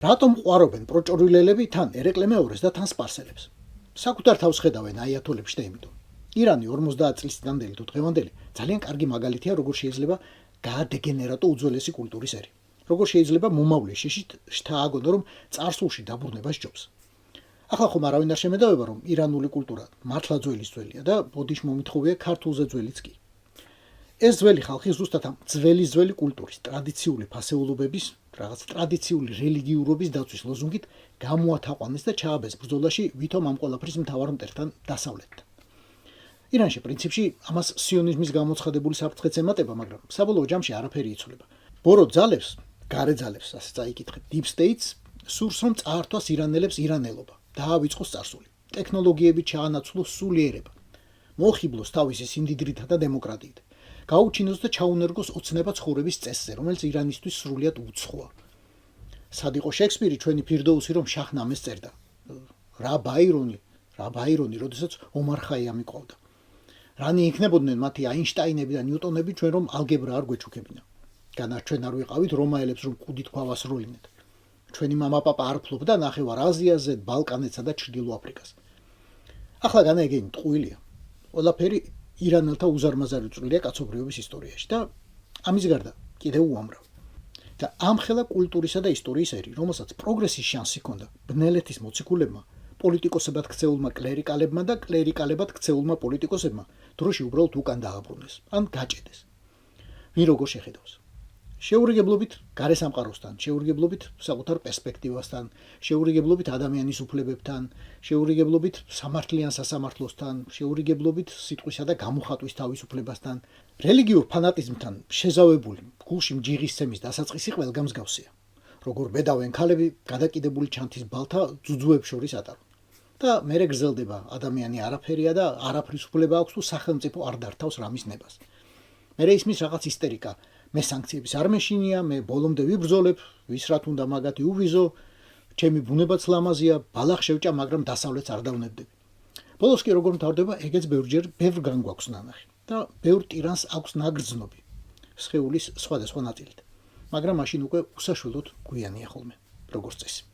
რატომ ყვარობენ პროჭორილელები თან ერეკლე მეორეს და თან სპარსელებს? საკუთარ თავს ხედავენ აიათოლებში და იმიტომ. ირანი 50 წლის წინანდელი თუ დღევანდელი ძალიან კარგი მაგალითია, როგორ შეიძლება გაადეგენერატო უძველესი კულტურის ერი. როგორ შეიძლება მომავლის შთააგონო, რომ წარსულში დაბრუნება სჯობს. ახლა ხომ არავინ არ შემედავება, რომ ირანული კულტურა მართლა ძველია და ბოდიში მომითხოვია ქართულზე ძველიც კი. ეს ძველი ხალხი ზუსტად ამ ძველი კულტურის, ტრადიციული ფასეულობების, რაღაც ტრადიციული რელიგიურობის დაცვის ლოზუნგით გამოათაყვანეს და ჩააბეს ბრძოლაში ვითომ ამ ყველაფრის მთავარ მტერთან დასავლეთთან. ირანში პრინციპში ამას სიონიზმის გამოცხადებული საფრთხეც ემატება, მაგრამ საბოლოო ჯამში არაფერი იცვლება. ბორო ძალებს, გარე ძალებს, ასე წაიკითხეთ, Deep States სურს რომ წაართვას ირანელებს ირანელობა, დაავიწყოს წარსული, ტექნოლოგიები ჩაანაცვლოს სულიერება, მოხიბლოს თავისი სიმდიდრითა და დემოკრატიით, გაუჩინოს და ჩაუნერგოს ოცნება ცხოვრების წესზე, რომელიც ირანისთვის სრულიად უცხოა. სად იყო შექსპირი ჩვენი ფირდოუსი, რომ შაჰნამეს წერდა? რა ბაირონი, როდესაც ომარ ხაიამი ყავდა. რანი იქნებოდნენ მათი აინშტაინები და ნიუტონები, ჩვენ რომ ალგებრა არ გვეჩუქებინა. განაც ჩვენ არ ვიყავით რომაელებს, რომ კუდით გვავასრულინეთ. ჩვენი მამა-პაპა არ ფლობდა ნახევარ აზიაზე, ბალკანეთსა და ჩრდილო აფრიკას. ახლა განაეგენი ტყუილია. ყველაფერი ირანელთა უზარმაზარი წვლილია კაცობრიობის ისტორიაში და ამის გარდა კიდევ უამრავ. და ამხელა კულტურისა და ისტორიის ერი, რომელსაც პროგრესის შანსი ჰქონდა ბნელეთის მოციქულებმა, პოლიტიკოსებად ქცეულმა კლერიკალებმა და კლერიკალებად ქცეულმა პოლიტიკოსებმა დროში უბრალოდ უკან დააბრუნეს, ან გაჭედეს. ვინ როგორ შეხედავს? შეურიგებლობით გარე სამყაროსთან, შეურიგებლობით საკუთარ პერსპექტივასთან, შეურიგებლობით ადამიანის უფლებებთან, შეურიგებლობით სამართლიან სასამართლოსთან, შეურიგებლობით სიტყვისა და გამოხატვის თავისუფლებასთან, რელიგიურ ფანატიზმთან შეზავებული გულში მჯიღისცემის დასაწყისი ყველგან მსგავსია. როგორ ბედავენ ქალები გადაკიდებული ჩანთის ბალთა ძუძუებს შორის ატარουν. და მერე გრძელდება ადამიანი არაფერია და არაფრის უფლება აქვს თუ სახელმწიფო არ დართავს რამის ნებას. მერე ისმის რაღაც ისტერიკა, მე სანქციების არ მეშინია, მე ბოლომდე ვიბრძოლებ, ვის რა თუნდა მაგათი უვიზო, ჩემი ბუნებაც ლამაზია, ბალახ შევჭა, მაგრამ დასავლეთს არ დავნებდები. ბოლოს კი როგორ მთავრდება, ეგეც ბევრჯერ ბევრგან გვაქვს ნანახი და ბევრ ტირანს აქვს ნაგრძნობი სხეულის სხვადასხვა ნაწილით. მაგრამ მაშინ უკვე უსაშველოდ გვიანია ხოლმე, როგორც წესი.